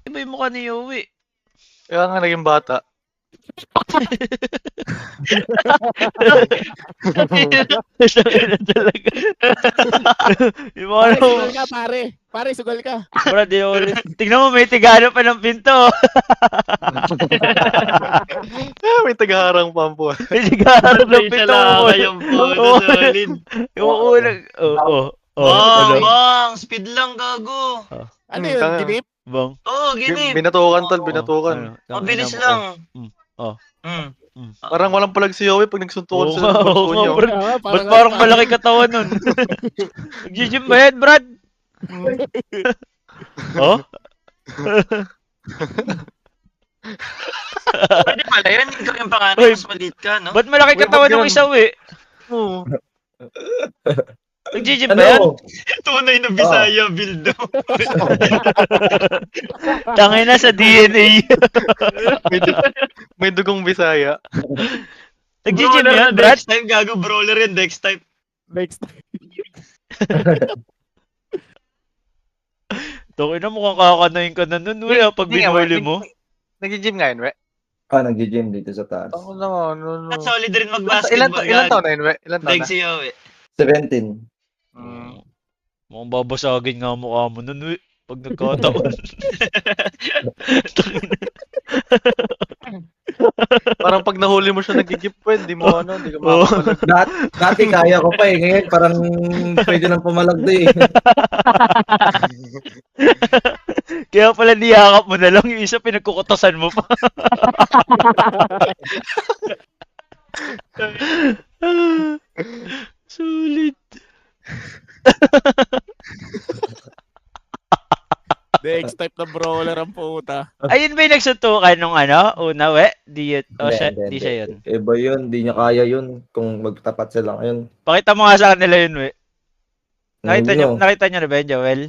Iba yung mukha ni Yowie. Kaya nga naging bata. Tangina talaga. Yung mukha Pare, na sugal ka, pare. Pare, sugal ka. Brad, di ulit. Tignan mo, may tigano pa ng pinto. May tagaharang pa po. May tigano ng Patay pinto. talaga yung photo solid. Yung unang... Bang, ano? bang, speed lang gago. Ano yun, tanga. ginip? Bang. Oo, ginip. Binatukan tol, binatukan. Ano? Mabilis Tangina mo. lang. Oh. Parang walang palag si Yowie pag nagsuntukan Oo sila ng nga, bulto niya. Brad. Ba't parang malaki katawan nun? Nag-gym ba yan, Brad? Oh? Pwede pala yun. Ikaw yung pangalan, Uy, mas maliit ka, no? Ba't malaki Uy, katawan ba't ng ganun? isaw eh? Oo. Nag-gym ba yan? Tunay na Bisaya build daw. Tangina sa DNA. May dugong Bisaya. Nag-gym Brawler yan, na Brad? Dex type, gago. Brawler yan, Dex type. Next time. Tangina mukhang kakanayin ka na nun, we, pag binuhuli mo. Nag-gym nga yun, we? Nag-gym dito sa taas. Ako naman, no. At solid rin Ilan mag-basketball. taon na yun, we? Ilan taon Dex na? siya, we. 17. Mukhang babasagin nga mukha mo nun, we. Pag nagkataon. Parang pag nahuli mo siya nag-gym, pwede mo hindi ka makapalag. Dati kaya ko pa eh. Ngayon parang pwede nang pumalagdo eh. Kaya pala niyakap mo na lang, yung isa pinagkukutasan mo pa. Sulit. Next type na brawler ang puta. Ayun ba yung nagsuntukan nung ano? Una, we? Di siya yun. Iba yun. Di niya kaya yun. Kung magtapat sila ngayon. Pakita mo nga sa kanila yun, we. Nakita Ano? nyo na ba yun, Joel?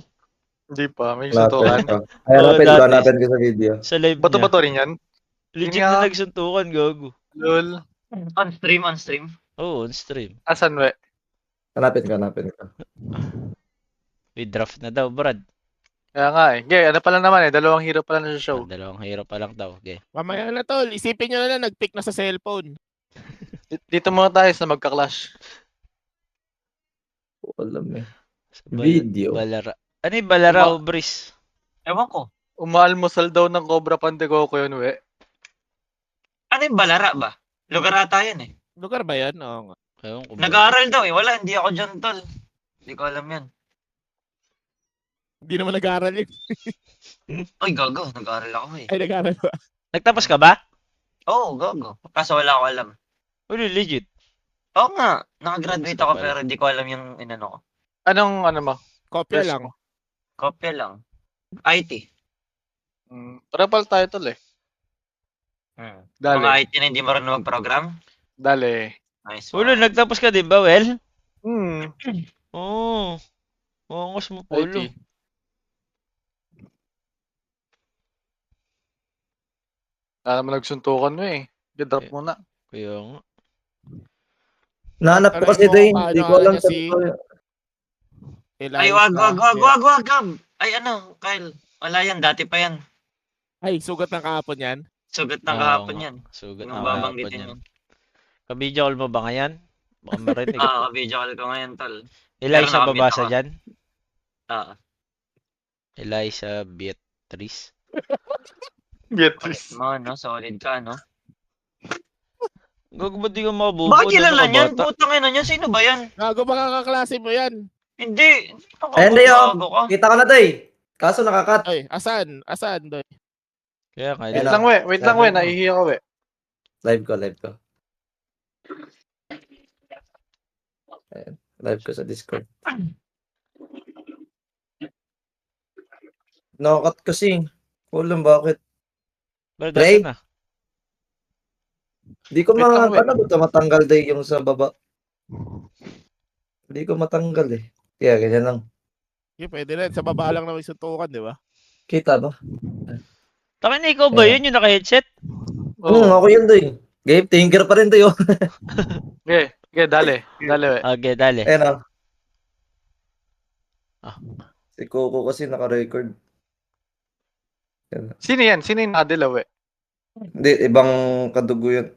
Hindi pa, may Lapit suntukan. pa. Ay, lapit dati. ba? Lapit ko sa video. Sa live Bato niya. rin yan? Legit Yun nga. na nagsuntukan, gago. Lol. On stream. Oo, on stream. Asan, we? Hanapin ka. With draft na daw, Brad. Kaya nga eh. Okay, ano pala naman eh. Dalawang hero pala na sa show. Dalawang hero pa lang daw. Okay. Mamaya na tol, isipin nyo na lang, nag-pick na sa cellphone. Dito muna tayo sa magka-clash. Alam eh. Sa Video. Balara. Ano yung Balara o Breeze? Ewan ko. Umaalmusal daw ng Cobra Pandegoku yun, we. Ano yung balara ba? Lugar ata yan eh. Lugar ba yan? Oo nga. Ewan ko ba? Nag-aaral daw eh. Wala, hindi ako dyan, tol. Hindi ko alam yan. Hindi naman nag-aaral yun. Ay, gago. Nag-aaral ako eh. Ay, nag-aaral ba? Nagtapos ka ba? Oo, gago. Kaso wala ako alam. Uli, legit. Oo nga. Nakagraduate Gusto ako pala. pero hindi ko alam yung inano ko. Anong ano mo? Kopya Yes. lang. Kopya lang. IT. Trapal tayo tol eh. Mga Dali. IT na hindi marunong mag-program. Dali. Nice. Uli, nagtapos ka din ba, Well? Oo. Oo, mas mo, Polo. IT. Wala naman nagsuntukan mo eh. Drop muna. Kaya nga. Nahanap ko Aray kasi mo, doon. paano Hindi ko alam niya sa si- Ay, wag. Ay, ano, Kyle. Wala yan. Dati pa yan. Ay, sugat ng kahapon yan. Sugat ng Oo kahapon nga. yan. Sugat Yung na kahapon babanggitin yan. yan. Kabidyo call mo ba ngayon? Baka marinig. Video call ko ngayon, tol. Eliza Pero babasa nakabit ako. dyan? Ah. Eliza Beatrice. Beatrice. Mo, no? Solid ka, no? Gago ba di ka makabubo? Bakit kilala Ano ka, niyan? bata? Putang ina niyan. Sino ba yan? Gago, baka kaklase mo yan. Hindi. Ayun na yun. Gago ka. Kita ko na doy. Kaso nakakat. Ay, asan? Asan, doy? Kaya nga. Ayun Wait na. lang, we. Wait lang, we. Sabi mo. Nahihiya ko, we. Live ko. Ayan. Live ko sa Discord. Nakakat kasi. Kulang bakit? Brad, Ray? asan na? Hindi ko Wait lang, wait. ano ba ito matanggal day yung sa baba. Hindi ko matanggal eh. Kaya ganyan lang. Okay, pwede na. Sa baba lang naman yung suntukan, di ba? Kita ba? Takin na ikaw ba Ayan. yun yung naka-headset? Ako yun doy. Game tinker pa rin doy. Okay. Okay, dali. Dali, we. Okay, dali. Ayan o. Ah. Si Coco kasi naka-record. Sino yan? Sino yung nakadilaw eh? Hindi, ibang kadugo yun.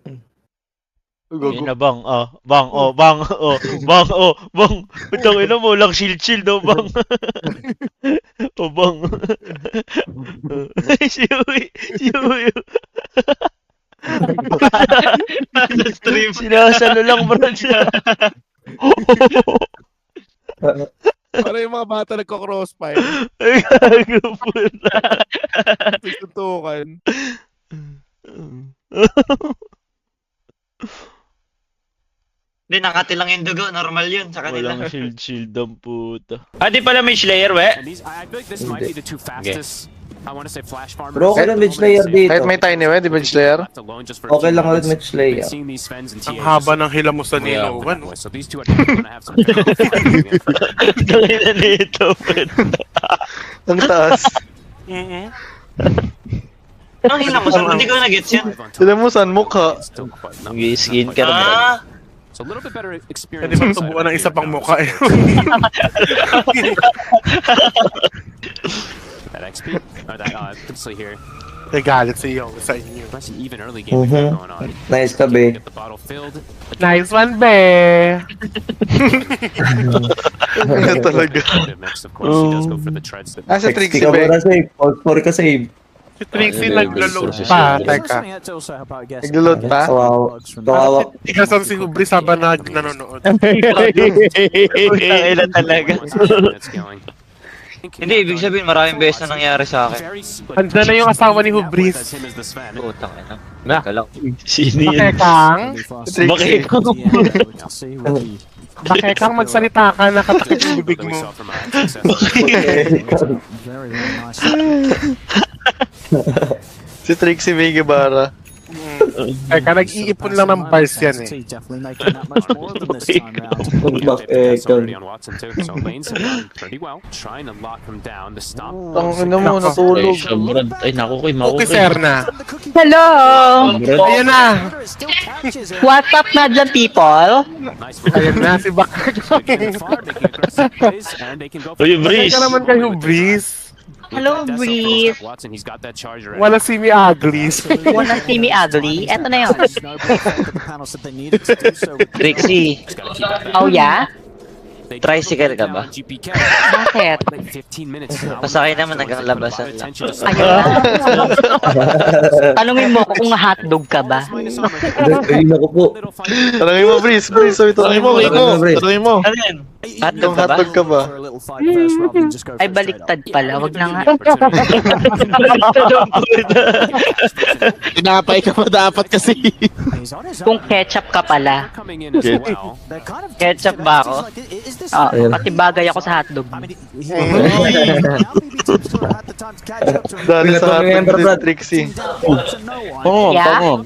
Yun na bang, bang, bang, bang, bang. Putang ina mo, lang shield, bang. Bang. Si Uy. Nasa stream. Sinasalo lang, bro. Para yung mga bata nagko-crossfire. Ay, gago po na. Tutukan. Hindi, nakatilang yung dugo. Normal yun sa kanila. Walang shield ang puta. Di pala may Slayer, we. And these, I feel like this might be the two fastest. I want to say flash farmers. Bro, okay lang Mage Slayer dito. Kahit may tiny di ba Slayer? Okay lang ulit Mage Slayer. Ang haba ng hila mo sa Nilowan. So these two are gonna have some. Tangin na nito. Ang taas. Anong hilang mo? Hindi ko na-gets yun. Sila mo saan mukha? Mag-skin ka naman. So a little bit better Pwede experience. bang tubuan ng isa pang mukha eh. That XP, or that obviously here. Nagalit sa iyo, sa inyo. Nice and even early game going on. Nice ka, be. Get the bottle filled. Nice one, be! Ano talaga? Mix, of course, he does go for the treads. That Asa Sexy Trixie ka Beck? muna save. Sorry ka save. Si Trixie naglo-load pa, teka. Naglo-load pa? Kawawa. Ikasan si Hubris habang nanonood. Ilan talaga. Hindi, ibig sabihin maraming beses na nangyari sa akin. Andiyan na yung asawa ni Hubris. Putang ina. Na. Teka lang. Sino yan? Bakekang, Trixie. bakekang magsalita ka, nakatakit yung bibig mo. Si Trixie May Guevara. Teka, nag-iipon lang ng bars yan eh. already on Watson too. So lanes have done pretty well, trying to lock him down to stop. Ang ina mo, natulog. Ay, naku, Okay, sir na. Hello! Ayun na. What's up na dyan, people? Nice Ayun na, si Bakekang. Uy, Breeze. Teka naman kay Hubris. Hello, Breeze. Watson, he's got that charger. Wala si Mi Aglis. Walang Timmy Ugly. Eto na yun. Trixie, Oh, yeah? tricycle ka ba? Bakit? Pasakay naman hanggang labasan lang. Ayun na. Tanungin mo ko kung hotdog ka ba? Ayun ako po. Tanungin mo, Breeze. Breeze, so ito. Tanungin mo, Rico. Tanungin mo. Ano yan? Yung hotdog ka ba? Ay, baliktad pala. Wag na nga. Tinapay ka pa dapat kasi. Kung ketchup ka pala. Ketchup ba ako? Oh, pati bagay ako sa hotdog. Dali sa hotdog ni Trixie. Oo, Yeah? tama.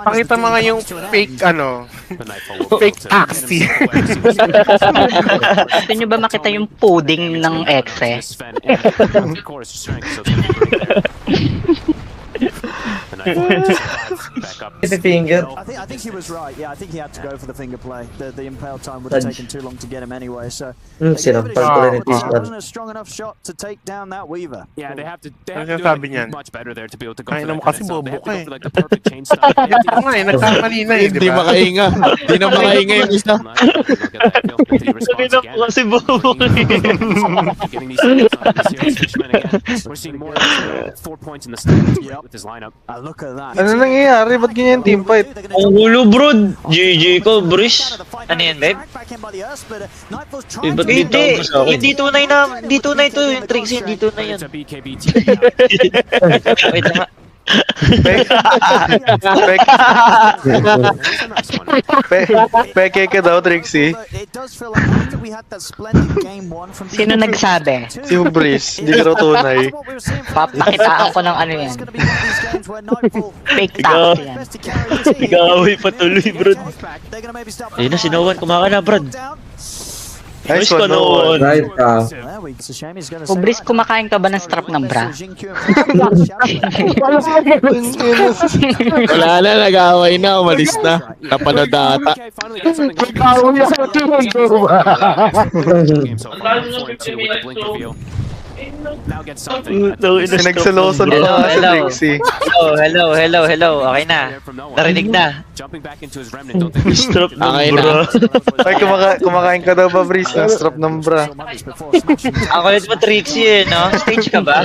Pakita mo nga yung fake, fake taxi. Gusto nyo ba makita yung pudding ng exe? Finger. I think he was right. Yeah, I think he had to go for the finger play. The impale time would have taken too long to get him anyway. So Sinampal ko rin ito. wasn't a strong enough shot to take down that Weaver. Yeah, they have to Ano do sabi niyan? much better there to be able to go Ay, for mo that kasi kind of bobo stuff. They have to ka go for like the perfect chain style. Ako nga eh, nagkamali na eh, di Hindi ba? makahinga. Hindi na makahinga yung isa. Kasi bobo. We're seeing more 4 points in the start with his lineup. Look at that. Ano nangyayari? Ba't ganyan team fight? Ang gulo, bro. GG ko, Breeze. Ano yan, babe? Ba't di tawag mo sa akin? Hindi tunay na, hindi tunay to yung Trixie, hindi tunay yan. It's a BKB Wait lang nga. Peke ka daw, Trixie. Sino nagsabi? Si Hubris, hindi ka raw tunay. Papakitaan ko ng ano yan. Fake taxi yan. Nag-aaway patuloy, bro. Ayun na, sinawan. Kumaka na, Brad. Nice Nice ka one, no. noon. Right ka. It's a shame he's gonna O Brice, kumakain ka ba ng strap ng bra? Wala na, nag-away na, umalis na. Napanood na ata. Okay, finally got something going. Game so far, 4-2 with the blink reveal. Now get something. Pinagsalosan pa nga si Trixie. Hello. Okay na. Narinig na. Jumping back into his remnant, don't think Strap ng Okay bra. Ay, kumakain ka daw ba, Breeze, ng strap ng bra? Ang kulit mo, Trixie, no? Stage ka ba?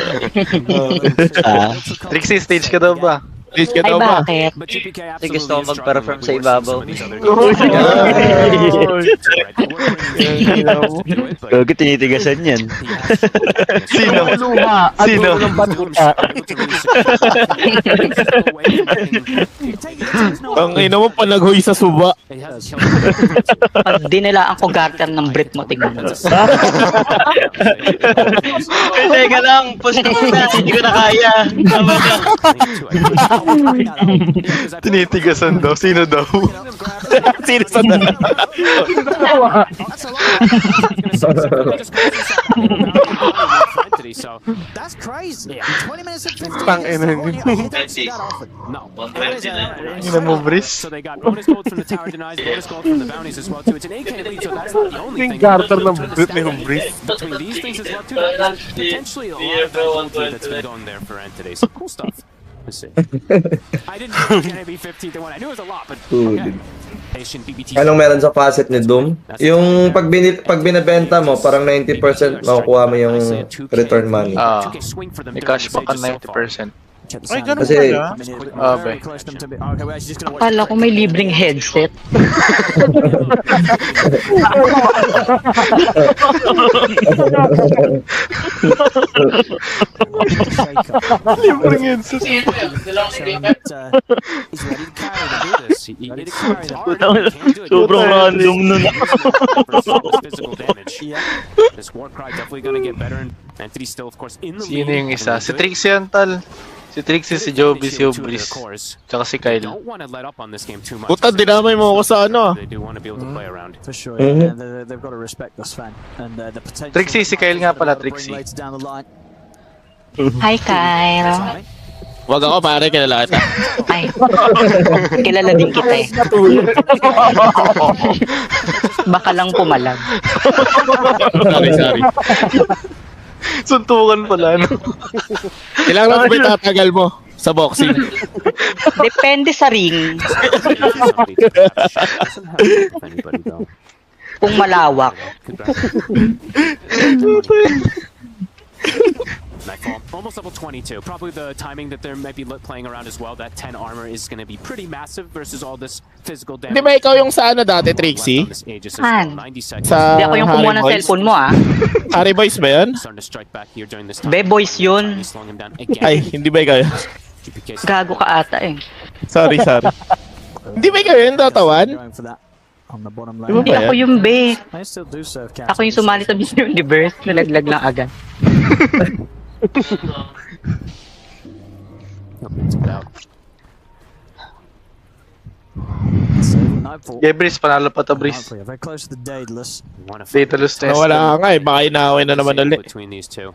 Trixie, stage ka daw ba? Please ka Ay, daw ba? bakit? But GPK Kasi absolutely gusto ko is mag-perform sa struggling ibabaw. with some of these other Gago, tinitigasan yan. Sino? Sino? Ang ina mo pa naghoy sa suba. Pag dinilaan ko garter ng brief mo, tingnan mo. Teka lang, push ko na, hindi ko na kaya. Tama ka. Tinitigasan daw. Sino daw? Sino sa dala? That's crazy. 20 minutes and 15 Tang minutes. ina already- niyo. you don't see that often. No. Ina mo, Breeze. So they got bonus gold from the tower denies, bonus gold from the bounties as well too. It's an AK lead, so that's not the only thing. Garter ng brit ni Humbriz. Between these things as well too, there's potentially a lot of difficulty that's been going there for Ant today. So cool stuff. Let's see. I didn't know it was gonna be 15-1. I knew it was a lot, but okay. Asian BBT. Anong meron sa facet ni Doom? Yung pag binebenta mo, parang 90% makukuha mo yung return money. May cashback ka 90%. Ay, ganun Kasi- pala. Okay. Akala ko may libreng headset. Libreng headset. Sobrang random nun. Physical damage. This war cry definitely gonna get better, and Anthony still, of course, in the lead. Sino yung isa? Si Trixie yan, tal. Si Trixie, si Joby, si Humbriz. Tsaka si Kyle. Don't want to let up on this game too much. Puta, dinamay mo ako sa ano. They do want to be able to play around. For sure, Mhm. yeah, they've got to respect this fan and the potential. Trixie, si Kyle nga pala, Trixie. Later down the line. Hi, Kyle. Wag ako pare, kilala kita. Ay, kilala din kita eh. Baka lang pumalag. Sorry. Suntukan pala, no? Ilang rounds ba itatagal mo sa boxing? Depende sa ring. Kung malawak. Nightfall, almost level 22. Probably the timing that they might be playing around as well. That 10 armor is going to be pretty massive versus all this physical damage. Di ba ikaw yung sa ano dati, Trixie? Han. 90 seconds. Sa Hindi ako yung kumuha ng Harry Boys? cellphone mo ah. Harry Boys ba yun? Starting to strike back here during this time. Be, boys yun. Slowing him down again. Ay, hindi ba ikaw yun? GPK Gago ka ata eh. Sorry. Hindi ba ikaw yun, tatawan? Going for that on the bottom Di ba lane. Hindi ako yung be. They still do serve cash. Ako yung sumali sa Miss Universe. Nalaglag lang agad. Nightfall. Yeah, Breeze, panalo pa to, Breeze. Nightfall, very close to the Daedalus. Daedalus test. Nawala ka nga eh, baka inaway na naman ulit. between these two.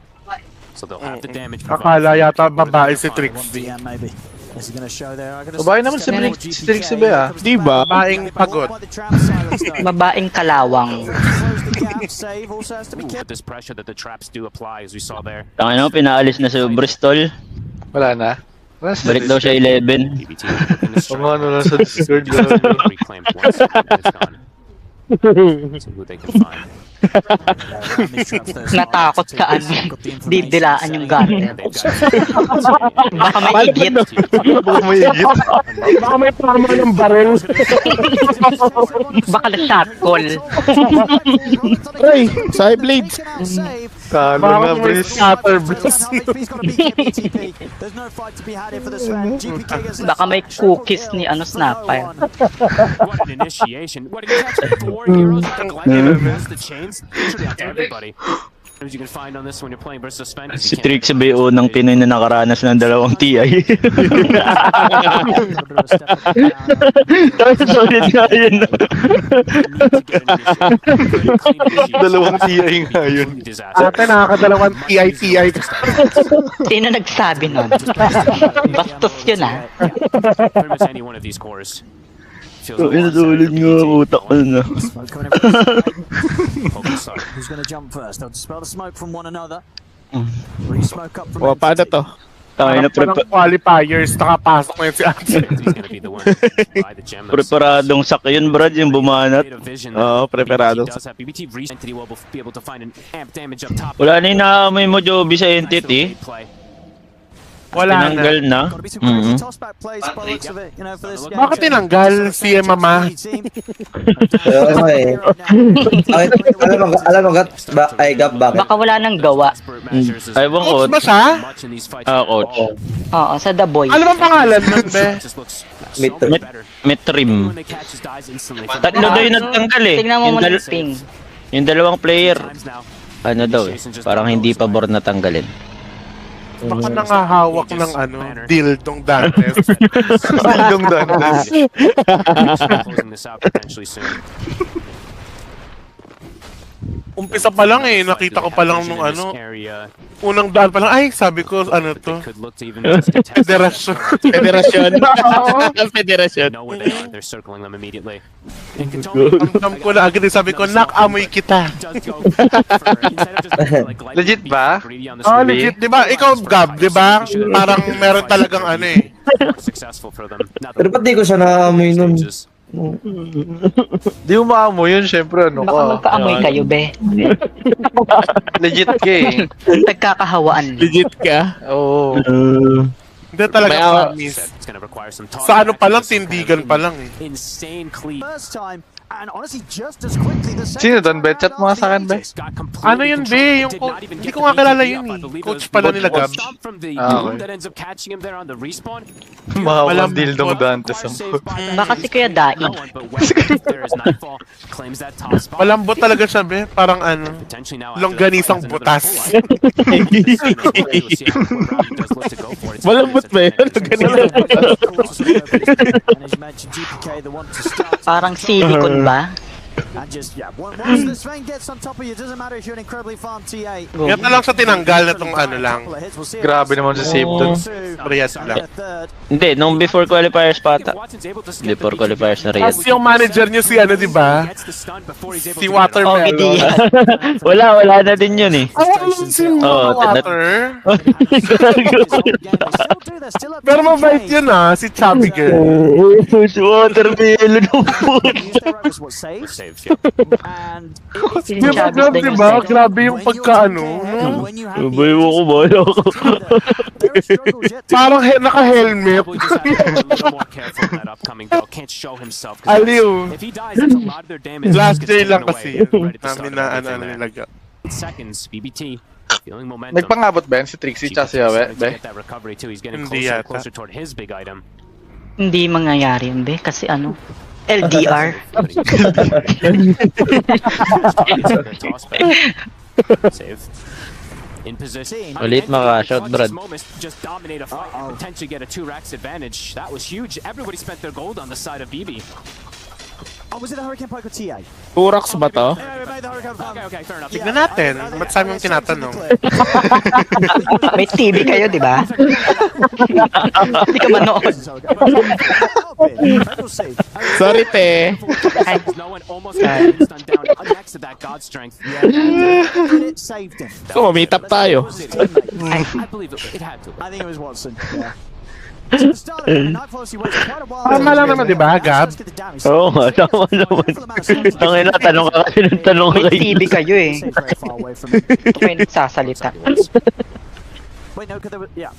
So they'll have the damage. Akala yata babae si One Trixie. VM maybe. Is he gonna show there? I'm gonna Babae naman si step Trixie, forward, si Trixie ba, ah? GPK. Di ba? Babaeng pagod. By the trap silence, though. Babaeng kalawang. Close the gap, save, also has to be Ooh, kept. with this pressure that the traps do apply, as we saw there. Tangin mo, pinaalis na sa Bristol. Wala na. Wala sa Balik daw siya 11. BBT in the O nga, ano lang sa strike. Discord. Reclaimed once, it's gone. See who they can find. Natakot ka ano. Didilaan yung garter. Baka may igit. Baka may igit. Baka may tama ng baril. Baka na-shot call. Ay, side blades. Talo Baka nga, may Breeze. scatter blast. There's no fight to be had here for this fan. GPK gets Baka may cookies ni ano Snapper. What an initiation. What, he's actually 4 heroes with the Glenn and the chains? Literally onto everybody. You can find on this when you're playing versus Sven. Si Trixie ba yung unang Pinoy na nakaranas ng 2 TI? Solid nga yun. 2 TI nga yun. Ate, nakakadalawang TI. Sino nagsabi nun? Bastos yun ah. Pretty much any one of these cores. Solid nga, utak ko na. Smoke coming in from the side. Who's going to jump first? They'll dispel the smoke from one another. Re-smoke up from O, paano to? Tayo na Parang qualifiers, nakapasok na yun si Ate. preparadong sak yun, Brad, yung bumanat. Oo, preparado. Wala na yung naamoy mo, Joby, sa entity. Wala na. Tinanggal na. Got to be some crazy toss-back plays by the looks of it, you know, for this game. Bakit tinanggal si Mama? Kaya ano eh. Alam mo, Gap, bakit? Baka wala nang gawa. Aywan ko. Coach ba siya? Coach. Oo, sa The Boy. Ano bang pangalan nun, be? Metrim. Tatlo daw yung nagtanggal eh. Tingnan mo muna yung ping. Yung 2 player. Ano daw eh. Parang hindi pabor na tanggalin. Baka nangahawak ng dildong Dantes. Dildong Dantes. Umpisa pa lang eh, nakita ko pa lang nung unang daan pa lang, ay, sabi ko, ano to? Federasyon. Federasyon. Federasyon. Ang ko na agad, sabi ko, nakamoy kita. Legit ba? Oh, legit, di ba? Ikaw, Gab, di ba? Parang meron talagang ano eh. Pero ba't di ko siya naamoy nun? Di mo maamoy yun, syempre ano Baka ka. magkaamoy kayo, be. Legit ka eh. Nagkakahawaan. Legit ka? Oo. Hindi talaga promise. Sa ano pa lang, tindigan pa lang eh. First time, and honestly, just as quickly the Sino doon, be? Chat mo nga sa akin, be. Ano yun, be? Yung hindi ko nga kilala yun eh. Coach pala nila, Gab. Mahawalang dildong Dantes ako. Baka si Kuya Dai. Malambot talaga siya, be. Parang longganisang butas. Malambot ba yun? Longganisang butas. Parang silicone ba? And just, yeah, once the Sven gets on top of you, doesn't matter if you're an incredibly farm TA. Kaya lang sa tinanggal na tong lang. Grabe naman sa save dun. Riyad lang. Hindi, nung before qualifiers pata. Before qualifiers na As Riyad. yung manager niyo si di ba? Si Watermelon. Wala na din yun eh. Si Water. Pero Pero mabait yun si Chubby Girl. Si Watermelon. Diba? Grabe yung pagkaano. Sabay mo ko ba? Parang naka-helmet. Aliw. Last day lang kasi. Namin na nilaga. Nagpangabot ba yan si Trixie tsaka si Yawe, be? Hindi yata. Hindi mangyayari yun, be. Kasi LDR. Ulit maka-shot, Brad. Just dominate a fight and potentially get a 2-racks advantage. That was huge. Everybody spent their gold on the side of BB. Oh, was it a Hurricane Pike or TA? Turax ba to? Okay, fair enough. Tignan natin. Ba't sa aming tinatanong? May TV kayo, di ba? Hindi ka manood. Sorry, te. No one almost got stunned down next to that god strength. Saved him. So, meet up tayo. I believe it had to. I think it was Watson. Yeah. Tama lang naman, di ba, Gab? Oo nga, tama naman. Tangina, tanong ka kasi ng tanong May kay TV kayo eh. May nagsasalita. Wait, no, because there was, yeah.